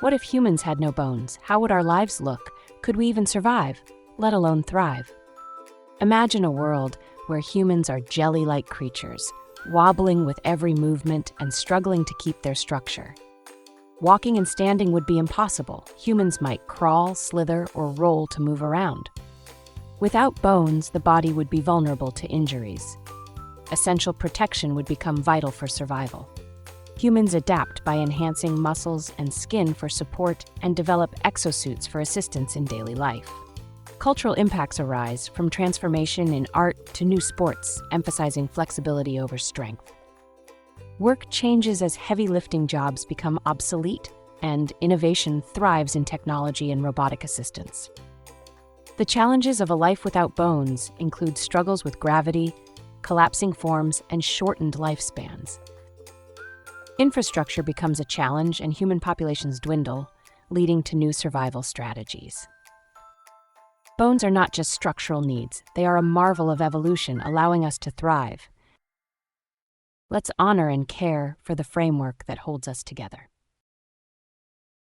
What if humans had no bones? How would our lives look? Could we even survive, let alone thrive? Imagine a world where humans are jelly-like creatures, wobbling with every movement and struggling to keep their structure. Walking and standing would be impossible. Humans might crawl, slither, or roll to move around. Without bones, the body would be vulnerable to injuries. Essential protection would become vital for survival. Humans adapt by enhancing muscles and skin for support and develop exosuits for assistance in daily life. Cultural impacts arise from transformation in art to new sports, emphasizing flexibility over strength. Work changes as heavy lifting jobs become obsolete, and innovation thrives in technology and robotic assistance. The challenges of a life without bones include struggles with gravity, collapsing forms, and shortened lifespans. Infrastructure becomes a challenge and human populations dwindle, leading to new survival strategies. Bones are not just structural needs, they are a marvel of evolution, allowing us to thrive. Let's honor and care for the framework that holds us together.